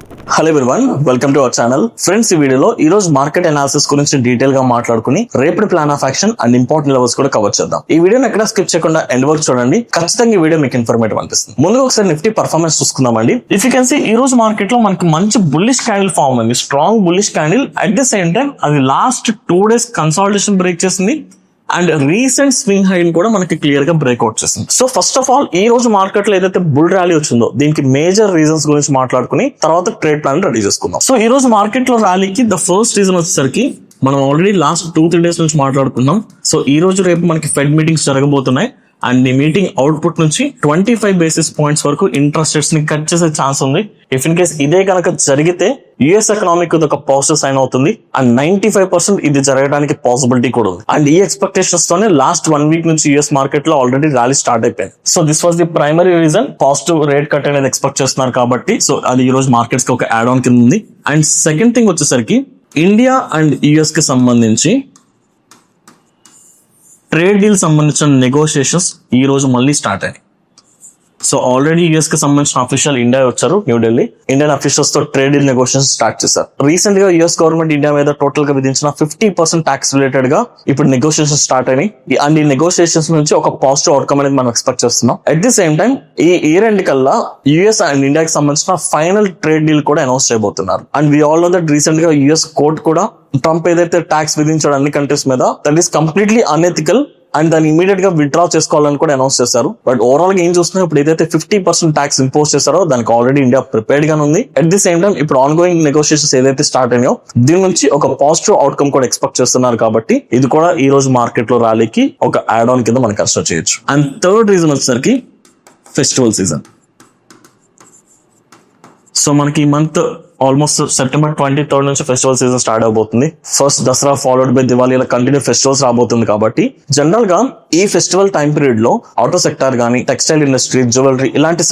Hello everyone, welcome to our channel. Friends, ఈ వీడియోలో ఈ రోజు మార్కెట్ అనాలిసిస్ గురించి డీటెయిల్ గా మాట్లాడుకుని రేపటి plan of action and important levels కూడా కవర్ చేద్దాం. ఈ వీడియోని ఎక్కడ స్కిప్ చేయకుండా ఎండ్ వరకు చూడండి. ఖచ్చితంగా ఈ వీడియో మీకు ఇన్ఫర్మేటివ్ అనిపిస్తుంది. ముందుగా ఒకసారి నిఫ్టీ పర్ఫార్మెన్స్ చూసుకుందామండి. ఇఫ్ యూ కెన్ సీ, ఈ రోజు మార్కెట్ లో మనకి మంచి బుల్లిష్ క్యాండిల్ ఫార్మ్ అయింది. Strong bullish candle. At the same time అది లాస్ట్ 2 days కన్సాలిడేషన్ బ్రేక్ చేసింది అండ్ రీసెంట్ స్వింగ్ హై కూడా మనకి క్లియర్ గా బ్రేక్అవుట్ చేసింది. సో ఫస్ట్ ఆఫ్ ఆల్, ఈ రోజు మార్కెట్ లో ఏదైతే బుల్ ర్యాలీ వచ్చిందో దీనికి మేజర్ రీజన్స్ గురించి మాట్లాడుకుని తర్వాత ట్రేడ్ ప్లాన్ రెడీ చేసుకుందాం. సో ఈ రోజు మార్కెట్ లో ర్యాలీకి ద ఫస్ట్ రీజన్ వచ్చేసరికి మనం ఆల్రెడీ లాస్ట్ 2-3 days నుంచి మాట్లాడుకుందాం. సో ఈ రోజు రేపు మనకి ఫెడ్ మీటింగ్స్ జరగబోతున్నాయి అండ్ ఈ మీటింగ్ అవుట్పుట్ నుంచి 25 basis points వరకు ఇంట్రెస్ట్ రేట్స్ ని కట్ చేసే ఛాన్స్ ఉంది. ఇఫ్ ఇన్ కేస్ ఇదే కనుక జరిగితే యుఎస్ ఎకనామిక్ ఒక పాజిటివ్ సైన్ అవుతుంది అండ్ 95% ఇది జరగడానికి పాసిబిలిటీ కూడా ఉంది. అండ్ ఈ ఎక్స్పెక్టేషన్స్ తోనే లాస్ట్ 1 week నుంచి యుఎస్ మార్కెట్ లో ఆల్రెడీ ర్యాలీ స్టార్ట్ అయిపోయింది. So this was the primary reason. Positive rate cut అనేది ఎక్స్పెక్ట్ చేస్తున్నారు కాబట్టి సో అది ఈ రోజు మార్కెట్స్ కి ఒక యాడ్ ఆన్ కింద ఉంది. అండ్ సెకండ్ థింగ్ వచ్చేసరికి ఇండియా అండ్ యుఎస్ కి సంబంధించి ట్రేడ్ డీల్ సంబంధించిన నెగోషియేషన్స్ ఈ రోజు మళ్ళీ స్టార్ట్ అయ్యాయి. సో ఆల్రెడీ యుఎస్ కి సంబంధించిన అఫీషియల్ ఇండియా వచ్చారు న్యూఢిల్లీ. ఇండియన్ అఫీషియల్స్ తో ట్రేడ్ డీల్ నెగోషియేషన్ స్టార్ట్ చేశారు. రీసెంట్ గా యుఎస్ గవర్నమెంట్ ఇండియా మీద టోటల్ గా విధించిన 50% ట్యాక్స్ రిలేటెడ్ గా ఇప్పుడు నెగోషియేషన్ స్టార్ట్ అయినాయి. అండ్ ఈ నెగోషియేషన్స్ నుంచి ఒక పాజిటివ్ అవుట్కమ్ అనేది మనం ఎక్స్పెక్ట్ చేస్తున్నాం. అట్ ది సేమ్ టైం ఈ ఇయర్ ఎండ్ కల్లా యుఎస్ అండ్ ఇండియాకి సంబంధించిన ఫైనల్ ట్రేడ్ డీల్ కూడా అనౌన్స్ చేయబోతున్నారు. And we all know that recent గా యుఎస్ కోర్ట్ కూడా ట్రంప్ ఏదైతే ట్యాక్స్ విధించాడు అన్ని కంట్రీస్ మీద, that is completely unethical and దాన్ని ఇమీడియట్ గా విత్డ్రా చేసుకోవాలని కూడా అనౌన్స్ చేశారు. బట్ ఓవరాల్ గా ఏం చూస్తున్నా, ఇప్పుడు ఏదైతే 50% ట్యాక్స్ ఇంపోజ్ చేశారో దానికి ఆల్రెడీ ఇండియా ప్రిపేర్డ్ గా ఉంది. అట్ ది సేమ్ టైం ఇప్పుడు ఆన్ గోయింగ్ నెగోషియేషన్స్ ఏదైతే స్టార్ట్ అయినాయో దీని నుంచి ఒక పాజిటివ్ అవుట్కమ్ కూడా ఎక్స్పెక్ట్ చేస్తున్నారు కాబట్టి ఇది కూడా ఈ రోజు మార్కెట్ లో ర్యాలీకి ఒక యాడ్ ఆన్ కింద మనం కన్సిడర్ చేయొచ్చు. అండ్ థర్డ్ రీజన్ వచ్చేసరికి ఫెస్టివల్ సీజన్. సో మనకి ఈ మంత్ ఆల్మోస్ట్ September 23rd నుంచి ఫెస్టివల్ సీజన్ స్టార్ట్ అవబోతుంది. First Dasara followed by Diwali, ఇలా కంటిన్యూ ఫెస్టివల్స్ రాబోతుంది కాబట్టి జనరల్ గా ఈ ఫెస్టివల్ టైం పీరియడ్ లో ఆటో సెక్టార్ గానీ, టెక్స్టైల్ ఇండస్ట్రీ, జ్యువెలరీ ఇలాంటి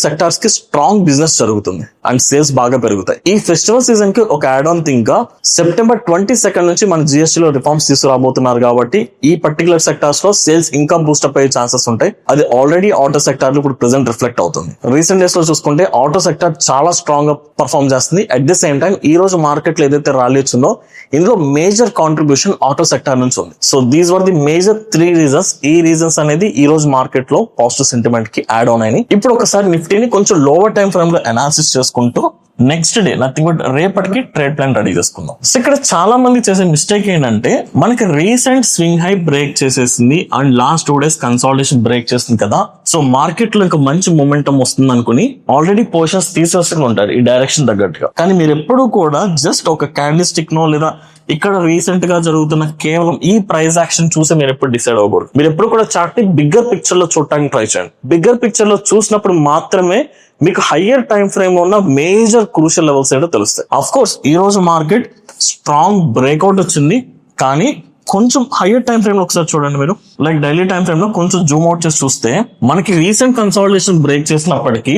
సెక్టార్స్ కి స్ట్రాంగ్ బిజినెస్ జరుగుతుంది అండ్ సేల్స్ బాగా పెరుగుతాయి. ఈ ఫెస్టివల్ సీజన్ కి ఒక యాడ్ ఆన్ థింగ్ గా September 22nd నుంచి మన జిఎస్టీ లో రిఫార్మ్స్ తీసుకురాబోతున్నారు కాబట్టి ఈ పర్టికులర్ సెక్టార్స్ లో సేల్స్ ఇంకా బూస్టప్ అయ్యే ఛాన్సెస్ ఉంటాయి. అది ఆల్రెడీ ఆటో సెక్టార్ లో ఇప్పుడు ప్రెసెంట్ రిఫ్లెక్ట్ అవుతుంది. రీసెంట్ డేస్ లో చూసుకుంటే ఆటో సెక్టార్ చాలా స్ట్రాంగ్ గా పర్ఫార్మ్ చేస్తుంది. అట్ ది సేమ్ టైం ఈ రోజు మార్కెట్ లో ఏదైతే ర్యాలీ వచ్చిందో ఇందులో మేజర్ కాంట్రిబ్యూషన్ ఆటో సెక్టార్ నుంచి ఉంది. So these were the major 3 reasons. ఈ రీజన్స్ అనేది ఈ రోజు మార్కెట్ లో పాజిటివ్ సెంటిమెంట్ కి యాడ్ ఆన్ అయినాయి. ఇప్పుడు ఒకసారి నిఫ్టీని కొంచెం లోవర్ టైం ఫ్రేమ్ లో అనాలిసిస్ చేసుకుంటూ నెక్స్ట్ డే నథింగ్ బట్ రేపటికి ట్రేడ్ ప్లాన్ రెడీ చేసుకుందాం. సో ఇక్కడ చాలా మంది చేసే మిస్టేక్ ఏంటంటే, మనకి రీసెంట్ స్వింగ్ హై బ్రేక్ చేసేసింది and last 2 days consolidation break చేస్తుంది కదా, సో మార్కెట్ లో ఇంకా మంచి మొమెంటం వస్తుంది అనుకుని ఆల్రెడీ పొజిషన్స్ తీసేస్తూ ఉంటారు ఈ డైరెక్షన్ తగ్గట్టుగా. కానీ మీరు ఎప్పుడు కూడా జస్ట్ ఒక క్యాండిల్స్టిక్ నో లేదా ఇక్కడ రీసెంట్ గా జరుగుతున్న కేవలం ఈ ప్రైస్ యాక్షన్ చూసి మీరు ఎప్పుడు డిసైడ్ అవ్వకూడదు. మీరు ఎప్పుడు కూడా చార్ట్ ని బిగ్గర్ పిక్చర్ లో చూడటానికి ట్రై చేయండి. బిగ్గర్ పిక్చర్ లో చూసినప్పుడు మాత్రమే మీకు హయ్యర్ టైం ఫ్రేమ్ లో ఉన్న మేజర్ క్రూషియల్ లెవెల్స్ ఏంటో తెలుస్తాయి. అఫ్ కోర్స్ ఈ రోజు మార్కెట్ స్ట్రాంగ్ బ్రేక్అవుట్ వచ్చింది, కానీ కొంచెం హయ్యర్ టైం ఫ్రేమ్ లో ఒకసారి చూడండి. మీరు లైక్ డైలీ టైం ఫ్రేమ్ లో కొంచెం జూమ్ అవుట్ చేసి చూస్తే మనకి రీసెంట్ కన్సాలిడేషన్ బ్రేక్ చేసినప్పటికీ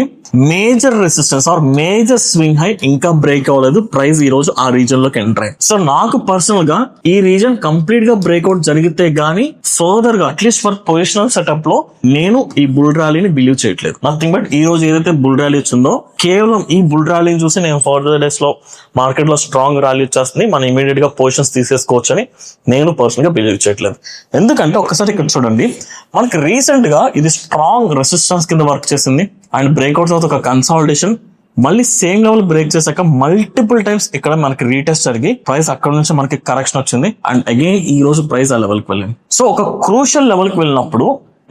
major resistance or major swing high ఇంకా బ్రేక్ అవ్వలేదు. ప్రైస్ ఈ రోజు ఆ రీజన్ లోకి ఎంటర్ అయ్యింది. సో నాకు పర్సనల్ గా ఈ రీజన్ కంప్లీట్ గా బ్రేక్అవుట్ జరిగితే గానీ ఫర్దర్ గా అట్లీస్ట్ ఫర్ పొజిషనల్ సెటప్ లో నేను ఈ బుల్ ర్యాలీని బిలీవ్ చేయట్లేదు. నథింగ్ బట్ ఈ రోజు ఏదైతే బుల్ ర్యాలీ వచ్చిందో కేవలం ఈ బుల్ ర్యాలీని చూసి నేను ఫర్దర్ డేస్ లో మార్కెట్ లో స్ట్రాంగ్ ర్యాలీ వచ్చేస్తుంది, మనం ఇమీడియట్ గా పొజిషన్స్ తీసేసుకోవచ్చు అని నేను పర్సనల్ గా బిలీవ్ చేయట్లేదు. ఎందుకంటే ఒక్కసారి ఇక్కడ చూడండి, మనకి రీసెంట్ గా ఇది స్ట్రాంగ్ రెసిస్టెన్స్ కింద వర్క్ చేసింది అండ్ బ్రేక్అవుట్ తర్వాత ఒక కన్సాలిడేషన్ మళ్ళీ సేమ్ లెవెల్ బ్రేక్ చేశాక మల్టిపుల్ టైమ్స్ ఇక్కడ మనకి రీటెస్ట్ జరిగి ప్రైస్ అక్కడ నుంచి మనకి కరెక్షన్ వచ్చింది అండ్ అగైన్ ఈ రోజు ప్రైస్ ఆ లెవెల్ కి వెళ్ళింది. సో ఒక క్రూషియల్ లెవెల్ కి వెళ్ళినప్పుడు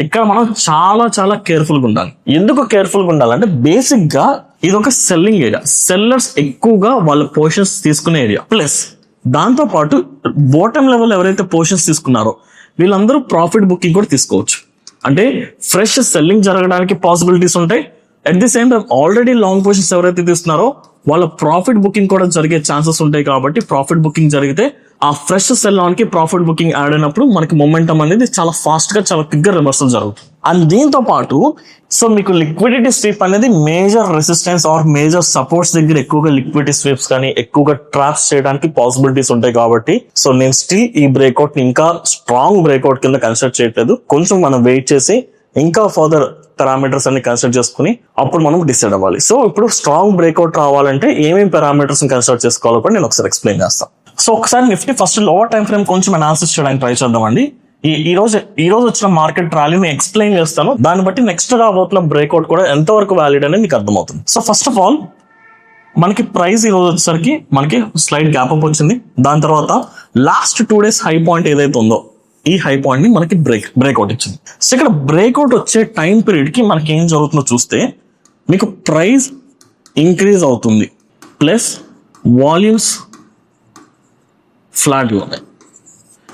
ఇక్కడ మనం చాలా కేర్ఫుల్ గా ఉండాలి. ఎందుకు కేర్ఫుల్ గా ఉండాలంటే బేసిక్ గా ఇది ఒక సెల్లింగ్ ఏరియా, సెల్లర్స్ ఎక్కువగా వాళ్ళ పొజిషన్స్ తీసుకునే ఏరియా. ప్లస్ దాంతో పాటు బాటమ్ లెవెల్ ఎవరైతే పొజిషన్స్ తీసుకున్నారో వీళ్ళందరూ ప్రాఫిట్ బుకింగ్ కూడా తీసుకోవచ్చు. అంటే ఫ్రెష్ సెల్లింగ్ జరగడానికి పాసిబిలిటీస్ ఉంటాయి. At the same time already long positions ఎవరైతే తీస్తున్నారో వాళ్ళ ప్రాఫిట్ బుకింగ్ కూడా జరిగే ఛాన్సెస్ ఉంటాయి. కాబట్టి ప్రాఫిట్ బుకింగ్ జరిగితే ఆ ఫ్రెష్ సెల్ ఆన్ కి ప్రాఫిట్ బుకింగ్ యాడ్ అయినప్పుడు మనకి మొమెంటం అనేది చాలా ఫాస్ట్ గా చాలా క్విక్ గా రివర్సల్ జరుగుతుంది. అండ్ దీంతో పాటు సో మీకు లిక్విడిటీ స్వీప్ అనేది major resistance or major supports దగ్గర ఎక్కువగా లిక్విడిటీ స్వీప్స్ కానీ ఎక్కువగా ట్రాప్స్ చేయడానికి పాసిబిలిటీస్ ఉంటాయి. కాబట్టి సో నేను స్టిల్ ఈ బ్రేక్అవుట్ ఇంకా స్ట్రాంగ్ బ్రేక్అవుట్ కింద కన్సిడర్ చేయట్లేదు. కొంచెం మనం వెయిట్ చేసి ఇంకా ఫర్దర్ పారామీటర్స్ అన్ని కన్సిడర్ చేసుకుని అప్పుడు మనం డిసైడ్ అవ్వాలి. సో ఇప్పుడు స్ట్రాంగ్ బ్రేక్అవుట్ రావాలంటే ఏమేమి పారామీటర్స్ కన్సిడర్ చేసుకోవాలో కూడా నేను ఒకసారి ఎక్స్ప్లెయిన్ చేస్తాను. సో ఒకసారి Nifty first lower time frame కొంచెం అనాలిసిస్ చేయడానికి ట్రై చేద్దామండి. ఈ రోజు వచ్చిన మార్కెట్ ర్యాలీని ఎక్స్ప్లెయిన్ చేస్తాను. దాన్ని బట్టి నెక్స్ట్ రాబోతున్న బ్రేక్అవుట్ కూడా ఎంతవరకు వ్యాలిడ్ అనేది మీకు అర్థమవుతుంది. సో ఫస్ట్ ఆఫ్ ఆల్ మనకి ప్రైస్ ఈ రోజు వచ్చేసరికి మనకి స్లైడ్ గ్యాప్ అప్ వచ్చింది. దాని తర్వాత లాస్ట్ 2 days హై పాయింట్ ఏదైతే ఉందో ఈ హై పాయింట్ ని మనకి బ్రేక్అవుట్ ఇచ్చింది. సో ఇక్కడ బ్రేక్అవుట్ వచ్చే టైం పీరియడ్ కి మనకి ఏం జరుగుతుందో చూస్తే మీకు ప్రైస్ ఇంక్రీజ్ అవుతుంది ప్లస్ వాల్యూమ్స్ ఫ్లాట్ గా ఉన్నాయి.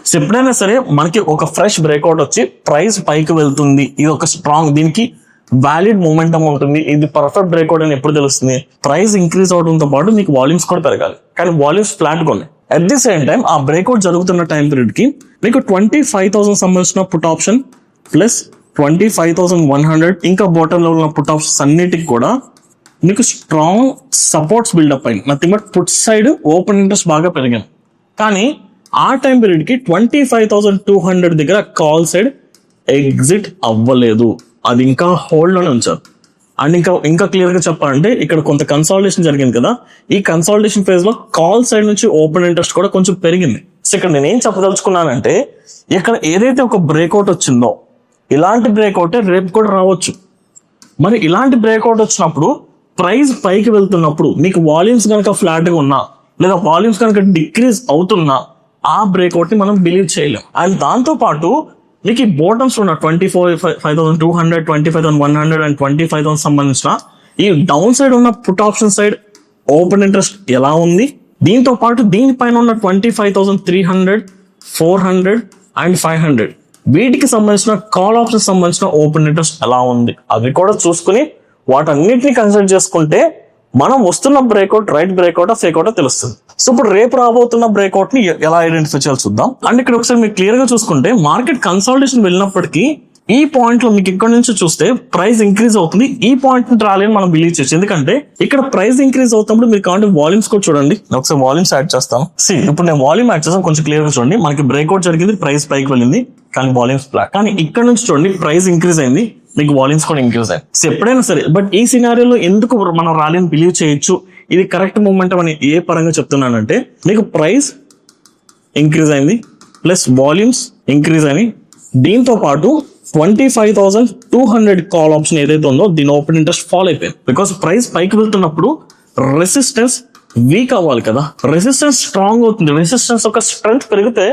సో ఎప్పుడైనా సరే మనకి ఒక ఫ్రెష్ బ్రేక్అవుట్ వచ్చి ప్రైస్ పైకి వెళ్తుంది, ఇది ఒక స్ట్రాంగ్, దీనికి వ్యాలిడ్ మూమెంటం ఉంటుంది, ఇది పర్ఫెక్ట్ బ్రేక్అవుట్ అని ఎప్పుడు తెలుస్తుంది? ప్రైస్ ఇంక్రీజ్ అవడంతో పాటు మీకు వాల్యూమ్స్ కూడా పెరగాలి, కానీ వాల్యూమ్స్ ఫ్లాట్ గా ఉన్నాయి. అట్ ది సేమ్ టైం ఆ బ్రేక్అవుట్ జరుగుతున్న టైం పీరియడ్ కి మీకు 25,000 సంబంధించిన పుట్ ఆప్షన్ ప్లస్ 25,100 ఇంకా బాటమ్ లో ఉన్న పుట్ ఆప్షన్స్ అన్నిటికి కూడా మీకు స్ట్రాంగ్ సపోర్ట్స్ బిల్డప్ అయింది. Nothing but put side open interest బాగా పెరిగాను. కానీ ఆ టైం పీరియడ్ కి 25,200 దగ్గర కాల్ సైడ్ ఎగ్జిట్ అవ్వలేదు, అది ఇంకా హోల్డ్ లోనే ఉంచారు. అండ్ ఇంకా క్లియర్ గా చెప్పాలంటే ఇక్కడ కొంత కన్సాలిడేషన్ జరిగింది కదా, ఈ కన్సాలిడేషన్ ఫేజ్ లో కాల్ సైడ్ నుంచి ఓపెన్ ఇంట్రెస్ట్ కూడా కొంచెం పెరిగింది. సో ఇక్కడ నేను ఏం చెప్పదలుచుకున్నానంటే ఇక్కడ ఏదైతే ఒక బ్రేక్అవుట్ వచ్చిందో ఇలాంటి బ్రేక్అవుట్ రేపు కూడా రావచ్చు. మరి ఇలాంటి బ్రేక్అవుట్ వచ్చినప్పుడు ప్రైస్ పైకి వెళ్తున్నప్పుడు మీకు వాల్యూమ్స్ కనుక ఫ్లాట్ గా ఉన్నా లేదా వాల్యూమ్స్ కనుక డిక్రీజ్ అవుతున్నా ఆ బ్రేక్అవుట్ ని మనం బిలీవ్ చేయలేం. అండ్ దాంతో పాటు మీకు ఈ బాటమ్స్ ఉన్న 24,5,200, 25,100 అండ్ 25,000 సంబంధించిన ఈ డౌన్ సైడ్ ఉన్న put option side open interest ఎలా ఉంది, దీంతో పాటు దీనిపైన ఉన్న 25,300, 400 అండ్ 500 వీటికి సంబంధించిన కాల్ ఆప్షన్ సంబంధించిన ఓపెన్ ఇంట్రెస్ట్ ఎలా ఉంది, అవి కూడా చూసుకుని వాటన్నిటిని కన్సిడర్ చేసుకుంటే మనం వస్తున్న బ్రేక్అవుట్ రైట్ బ్రేక్అవుట్ ఫేక్అవుట్ తెలుస్తుంది. సో ఇప్పుడు రేపు రాబోతున్న బ్రేక్అవుట్ ని ఎలా ఐడెంటిఫై చేయాలి చూద్దాం. అండ్ ఇక్కడ ఒకసారి మీరు క్లియర్ గా చూసుకుంటే మార్కెట్ కన్సాలిడేషన్ వెళ్ళినప్పటికీ ఈ పాయింట్ లో మీకు ఇక్కడ నుంచి చూస్తే ప్రైస్ ఇంక్రీజ్ అవుతుంది, ఈ పాయింట్ నుంచి రాలేని మనం బిలీవ్ చేయొచ్చు. ఎందుకంటే ఇక్కడ ప్రైస్ ఇంక్రీజ్ అవుతున్నప్పుడు మీరు కావాలంటే వాల్యూమ్స్ కూడా చూడండి. ఒకసారి వాల్యూమ్స్ యాడ్ చేస్తాను. ఇప్పుడు నేను వాల్యూమ్ యాడ్ చేస్తాను, కొంచెం క్లియర్ గా చూడండి. మనకి బ్రేక్అవుట్ జరిగింది, ప్రైస్ పైకి వెళ్ళింది, కానీ వాల్యూమ్స్ ఫ్లాట్. కానీ ఇక్కడ నుంచి చూడండి ప్రైస్ ఇంక్రీజ్ అయింది, మీకు వాల్యూమ్స్ కూడా ఇంక్రీజ్ అయ్యాయి. సో ఎప్పుడైనా సరే బట్ ఈ సినారియోలో ఎందుకు మనం ర్యాలీని బిలీవ్ చేయొచ్చు, ఇది కరెక్ట్ మూమెంట్ అని ఏ పరంగా చెప్తున్నానంటే మీకు ప్రైస్ ఇంక్రీజ్ అయింది ప్లస్ వాల్యూమ్స్ ఇంక్రీజ్ అయినాయి, దీంతో పాటు 25,200 కాల్ ఆప్షన్ ఏదైతే ఉందో దీని ఓపెన్ ఇంట్రెస్ట్ ఫాల్ అయిపోయింది. బికాస్ ప్రైస్ పైకి వెళ్తున్నప్పుడు రెసిస్టెన్స్ వీక్ అవ్వాలి కదా, రెసిస్టెన్స్ స్ట్రాంగ్ అవుతుంది. రెసిస్టెన్స్ ఒక స్ట్రెంగ్త్ పెరిగితే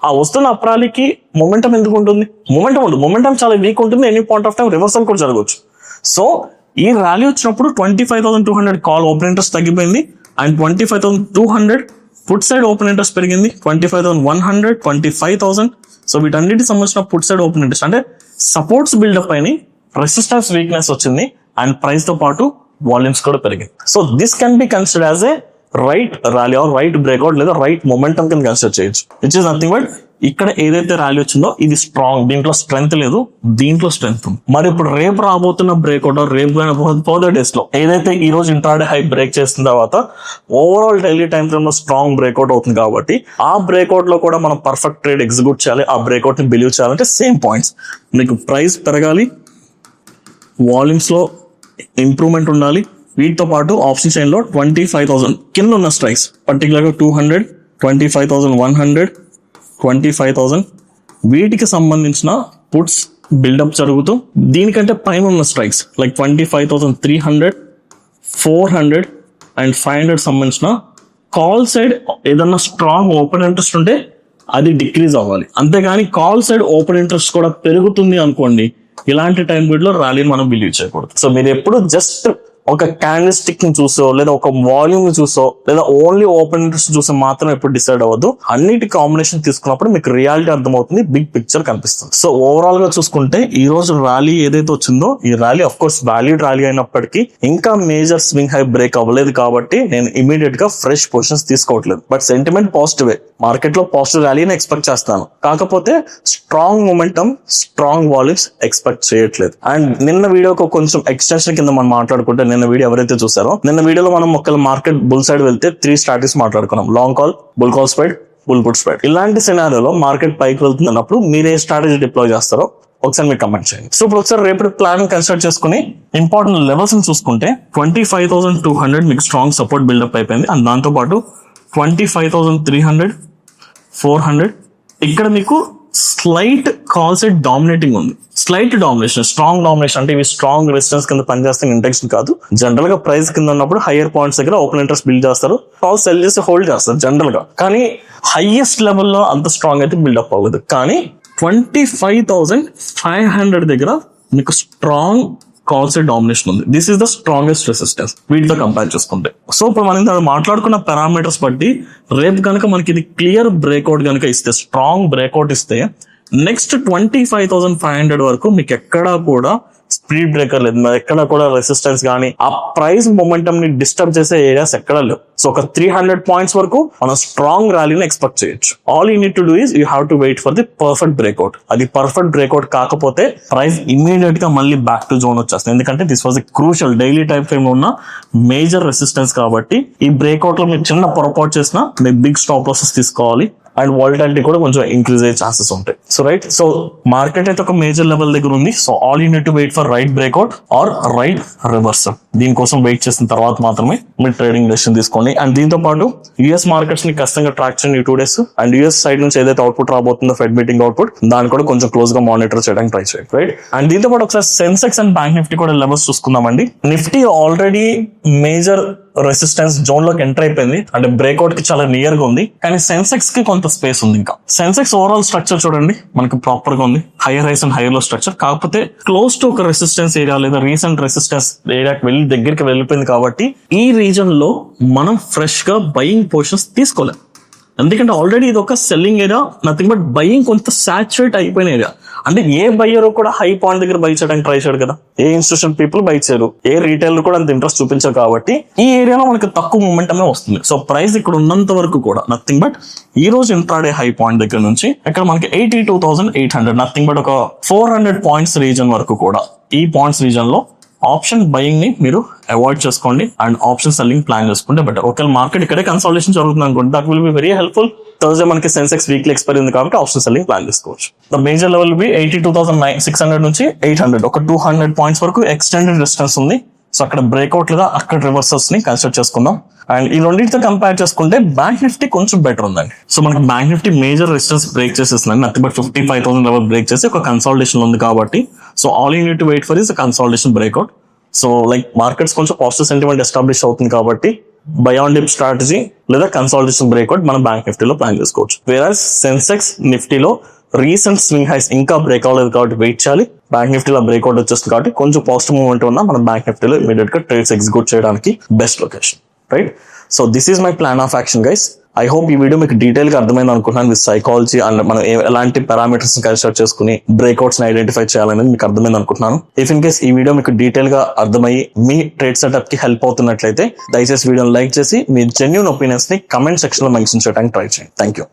ఆ వస్తున్న అప్రాలికి మొమెంటం ఎందుకు ఉంటుంది? మొమెంటం చాలా వీక్ ఉంటుంది, any point of time reversal కూడా జరగవచ్చు. సో ఈ ర్యాలీ వచ్చినప్పుడు 25,200 కాల్ ఓపెన్ ఇంట్రెస్ట్ తగ్గిపోయింది and 25,200 put side open interest పెరిగింది, 25,100, 25,000. సో వీటన్నిటికి సంబంధించిన పుట్ సైడ్ ఓపెన్ ఇంట్రెస్ట్ అంటే సపోర్ట్స్ బిల్డప్ అయినాయి, రెసిస్టెన్స్ వీక్నెస్ వచ్చింది అండ్ ప్రైస్ తో పాటు వాల్యూమ్స్ కూడా పెరిగింది. So this can be consider as a right rally or right breakout లేదా రైట్ మొమెంటం కింద కన్సిడర్ చేయొచ్చు. విచ్ ఇస్ నథింగ్ బట్ ఇక్కడ ఏదైతే ర్యాలీ వచ్చిందో ఇది స్ట్రాంగ్, దీంట్లో స్ట్రెంగ్త్ లేదు, దీంట్లో స్ట్రెంగ్త్ ఉంది. మరి ఇప్పుడు రేపు రాబోతున్న బ్రేక్అవుట్ రేపు ఫర్దర్ డేస్ లో ఏదైతే ఈ రోజు ఇంట్రాడే హై బ్రేక్ చేసిన తర్వాత ఓవరాల్ డైలీ టైం ఫ్రేమ్ లో స్ట్రాంగ్ బ్రేక్అవుట్ అవుతుంది కాబట్టి ఆ బ్రేక్అవుట్ లో కూడా మనం పర్ఫెక్ట్ ట్రేడ్ ఎగ్జిక్యూట్ చేయాలి. ఆ బ్రేక్అవుట్ ని బిలీవ్ చేయాలంటే సేమ్ పాయింట్స్, మీకు ప్రైస్ పెరగాలి, వాల్యూమ్స్ లో ఇంప్రూవ్మెంట్ ఉండాలి, వీటితో పాటు ఆప్షన్ చైన్ లో 25,000 కింద ఉన్న స్ట్రైక్స్ పర్టికులర్ గా 200, 25,100, 25,000 వీటికి సంబంధించిన పుట్స్ బిల్డప్ జరుగుతూ దీనికంటే పైన ఉన్న స్ట్రైక్స్ లైక్ 25,300, 400 అండ్ 500 సంబంధించిన కాల్ సైడ్ ఏదన్నా స్ట్రాంగ్ ఓపెన్ ఇంట్రెస్ట్ ఉంటే అది డిక్రీజ్ అవ్వాలి. అంతేగాని కాల్ సైడ్ ఓపెన్ ఇంట్రెస్ట్ కూడా పెరుగుతుంది అనుకోండి, ఇలాంటి టైం పీరియడ్ లో ర్యాలీని మనం బిలీవ్ చేయకూడదు. సో మీరు ఎప్పుడు జస్ట్ ఒక క్యాండిల్ స్టిక్ ని చూసో లేదా ఒక వాల్యూమ్ ని చూసో లేదా ఓన్లీ ఓపెన్ ఇంట్రెస్ట్ చూసో మాత్రం ఎప్పుడు డిసైడ్ అవ్వద్దు. అన్నిటి కాంబినేషన్ తీసుకున్నప్పుడు మీకు రియాలిటీ అర్థమవుతుంది, బిగ్ పిక్చర్ కనిపిస్తుంది. సో ఓవరాల్ గా చూసుకుంటే ఈ రోజు ర్యాలీ ఏదైతే వచ్చిందో ఈ rally of course valid rally అయినప్పటికీ ఇంకా మేజర్ స్వింగ్ హై బ్రేక్ అవ్వలేదు కాబట్టి నేను ఇమీడియట్ గా ఫ్రెష్ పొజిషన్స్ తీసుకోవట్లేదు. బట్ సెంటిమెంట్ పాజిటివ్, మార్కెట్ లో పాజిటివ్ ర్యాలీని ఎక్స్పెక్ట్ చేస్తాను, కాకపోతే strong momentum strong volumes expect చేయట్లేదు. అండ్ నిన్న వీడియోకి కొంచెం ఎక్స్టెన్షన్ కింద మనం మాట్లాడుకుంటే నిన్న వీడియో ఎవరైతే చూసారో నిన్న వీడియోలో మనం ఒక మార్కెట్ బుల్ సైడ్ వెళ్తే 3 స్ట్రాటజీస్ మాట్లాడుకున్నాం, long call, bull call spread, bull put spread. ఇలాంటి సినారియోలో మార్కెట్ పైకి వెళ్తున్నప్పుడు మీరు ఏ స్ట్రాటజీ డిప్లాయ్ చేస్తారో ఒకసారి మీరు కమెంట్ చేయండి. సో ఇప్పుడు ఒకసారి రేపటి ప్లాన్ కన్సిడర్ చేసుకుని ఇంపార్టెంట్ లెవెల్స్ చూసుకుంటే 25,200 మీకు స్ట్రాంగ్ సపోర్ట్ బిల్డప్ అయిపోయింది. అండ్ దాంతో పాటు 25,300, 400 ఇక్కడ మీకు స్లైట్ కాల్ సైడ్ డామినేటింగ్ ఉంది. స్లైట్ డామినేషన్, స్ట్రాంగ్ డామినేషన్ అంటే ఇవి స్ట్రాంగ్ రెసిస్టెన్స్ కింద పనిచేస్తున్న ఇంటెన్షన్ కాదు. జనరల్ గా ప్రైస్ కింద ఉన్నప్పుడు హైయర్ పాయింట్స్ దగ్గర ఓపెన్ ఇంట్రెస్ట్ బిల్డ్ చేస్తారు, కాల్ సెల్ చేసి హోల్డ్ చేస్తారు జనరల్ గా. కానీ హైయెస్ట్ లెవెల్లో అంత స్ట్రాంగ్ అయితే బిల్డప్ అవ్వదు. కానీ 25,500 దగ్గర మీకు స్ట్రాంగ్ కాల్ సైడ్ డామినేషన్ ఉంది. This is the strongest resistance వీటితో కంపేర్ చేసుకుంటే. సో ఇప్పుడు మనం మాట్లాడుకున్న పారామీటర్స్ బట్టి రేపు కనుక మనకి ఇది క్లియర్ బ్రేక్అవుట్ కనుక ఇస్తే, స్ట్రాంగ్ బ్రేక్అవుట్ ఇస్తే నెక్స్ట్ 25,500 వరకు మీకు ఎక్కడా కూడా స్పీడ్ బ్రేకర్ లేదు, ఎక్కడ కూడా రెసిస్టెన్స్ కానీ ఆ ప్రైస్ మొమెంటమ్ ని డిస్టర్బ్ చేసే ఏరియాస్ ఎక్కడా లేవు. సో ఒక 300 పాయింట్స్ వరకు మనం స్ట్రాంగ్ ర్యాలీని ఎక్స్పెక్ట్ చేయొచ్చు. All you need to do is you have to wait for the perfect breakout. అది పర్ఫెక్ట్ బ్రేక్అవుట్ కాకపోతే ప్రైస్ ఇమీడియట్ గా మళ్ళీ బ్యాక్ టు జోన్ వచ్చేస్తుంది. ఎందుకంటే this was a crucial daily time frame ఉన్న మేజర్ రెసిస్టెన్స్ కాబట్టి ఈ బ్రేక్అవుట్ లో మీరు చిన్న పొరపాటు చేసినా మీరు బిగ్ స్టాప్ లాసెస్ తీసుకోవాలి. అండ్ వాలటిలిటీ కూడా కొంచెం ఇంక్రీజ్ అయ్యే ఛాన్సెస్ ఉంటాయి. సో రైట్, సో మార్కెట్ అయితే ఒక మేజర్ లెవెల్ దగ్గర ఉంది. So all you need to wait for right breakout or right reversal. దీనికోసం వెయిట్ చేసిన తర్వాత మాత్రమే మీరు ట్రేడింగ్ డెసిషన్ తీసుకోండి. అండ్ దీంతో పాటు యుఎస్ మార్కెట్స్ ని ఖచ్చితంగా ట్రాక్ చేయండి 2 days. అండ్ యుఎస్ సైడ్ నుంచి ఏదైతే అవుట్పుట్ రాబోతుందో ఫెడ్ మీటింగ్ అవుట్పుట్, దాన్ని కూడా కొంచెం క్లోజ్ గా మానిటర్ చేయడానికి ట్రై చేయండి. రైట్, అండ్ దీంతో పాటు ఒకసారి సెన్సెక్స్ అండ్ బ్యాంక్ నిఫ్టీ కూడా లెవెల్స్ చూసుకుందామండి. Nifty already major resistance zone లోకి ఎంటర్ అయిపోయింది, అంటే బ్రేక్అవుట్ కి చాలా నియర్ గా ఉంది. కానీ సెన్సెక్స్ కి కొంత స్పేస్ ఉంది. ఇంకా సెన్సెక్స్ ఓవరాల్ స్ట్రక్చర్ చూడండి మనకి ప్రాపర్ గా ఉంది, higher highs and higher low structure. కాకపోతే క్లోజ్ టు ఒక రెసిస్టెన్స్ ఏరియా లేదా రీసెంట్ రెసిస్టెన్స్ ఏరియాకి దగ్గరికి వెళ్ళిపోయింది కాబట్టి ఈ రీజన్ లో మనం ఫ్రెష్ గా బయింగ్ పొజిషన్స్ తీసుకోలేం. ఎందుకంటే ఆల్రెడీ ఇది ఒక selling area, nothing but buying కొంత సాచురేట్ అయిపోయిన ఏరియా. అంటే ఏ బయ్యర్ కూడా హై పాయింట్ దగ్గర బై చేయడానికి ట్రై చేయడు కదా, ఏ ఇన్స్టిట్యూషన్ పీపుల్ బై చేయరు, ఏ రీటైలర్ కూడా అంత ఇంట్రెస్ట్ చూపించారు. కాబట్టి ఈ ఏరియాలో మనకి తక్కువ మూమెంటమే వస్తుంది. సో ప్రైస్ ఇక్కడ ఉన్నంత వరకు కూడా నథింగ్ బట్ ఈ రోజు ఇంట్రాడే హై పాయింట్ దగ్గర నుంచి ఇక్కడ మనకి 82,800, నథింగ్ బట్ ఒక 400 పాయింట్స్ రీజన్ వరకు కూడా ఈ పాయింట్స్ రీజన్ లో ఆప్షన్ బయింగ్ ని మీరు అవాయిడ్ చేసుకోండి అండ్ ఆప్షన్ సెల్లింగ్ ప్లాన్ చేసుకుంటే బెటర్. ఒకవేళ మార్కెట్ ఇక్కడే కన్సాలిడేషన్ జరుగుతుంది అనుకోండి, that will be very helpful. Thursday మనకి సెన్సెక్స్ వీక్లీ ఎక్స్పైరీ ఉంది కాబట్టి ఆప్షన్ సెల్లింగ్ ప్లాన్ చేసుకోవచ్చు. ద మేజర్ లెవెల్ బి 82,600 నుంచి 800, ఒక 200 పాయింట్స్ వరకు ఎక్స్టెండెడ్ డిస్టెన్స్ ఉంది. సో అక్కడ బ్రేక్అవుట్ లేదా అక్కడ రివర్సల్స్ ని కన్సిడర్ చేసుకుందాం. అండ్ ఈ రెండింటితో కంపేర్ చేసుకుంటే బ్యాంక్ నిఫ్టీ కొంచెం బెటర్ ఉందండి. సో మనకి bank Nifty major resistance break చేసేస్తుంది, నథింగ్ బట్ 55,000 లెవెల్ బ్రేక్ చేసి ఒక కన్సాలిడేషన్ ఉంది కాబట్టి so all you need to wait for is consolidation breakout. So like markets కొంచెం పాజిటివ్ సెంటిమెంట్ ఎస్టాబ్లిష్ అవుతుంది కాబట్టి బై ఆన్ డిప్ స్ట్రాటజీ లేదా కన్సాలిడేషన్ బ్రేక్అవుట్ మనం బ్యాంక్ నిఫ్టీలో ప్లాన్ చేసుకోవచ్చు. వేరస్ సెన్సెక్స్ నిఫ్టీలో రీసెంట్ స్వింగ్ హైస్ ఇంకా బ్రేక్ అవ్వలేదు కాబట్టి వెయిట్ చేయాలి. బ్యాంక్ నిఫ్టీలో బ్రేక్అవుట్ వచ్చేస్తుంది కాబట్టి కొంచెం పాజిటివ్ మూవ్మెంట్ ఉన్నా మనం బ్యాంక్ నిఫ్టీలో ఇమీడియట్ గా ట్రేడ్స్ ఎగ్జిక్యూట్ చేయడానికి best location. Right, so this is my plan of action guys. I hope ఈ వీడియో మీకు డీటెయిల్ గా అర్థమైంది అనుకుంటున్నాను. విత్ సైకాలజీ అండ్ మనం ఎలాంటి పారామీటర్స్ కన్సిడర్ చేసుకుని బ్రేక్అవుట్స్ ని ఐడెంటిఫై చేయాలనేది మీకు అర్థమైంది అనుకుంటున్నాను. ఇఫ్ ఇన్ కేస్ ఈ వీడియో మీకు డీటెయిల్ గా అర్థమయ్యి మీ ట్రేడ్ సెటప్ కి హెల్ప్ అవుతున్నట్లయితే దయచేసి వీడియోని లైక్ చేసి మీ జెన్యూన్ ఒపీనియన్స్ ని కమెంట్ సెక్షన్ లో మెన్షన్ చేయడానికి ట్రై చేయండి. Thank you.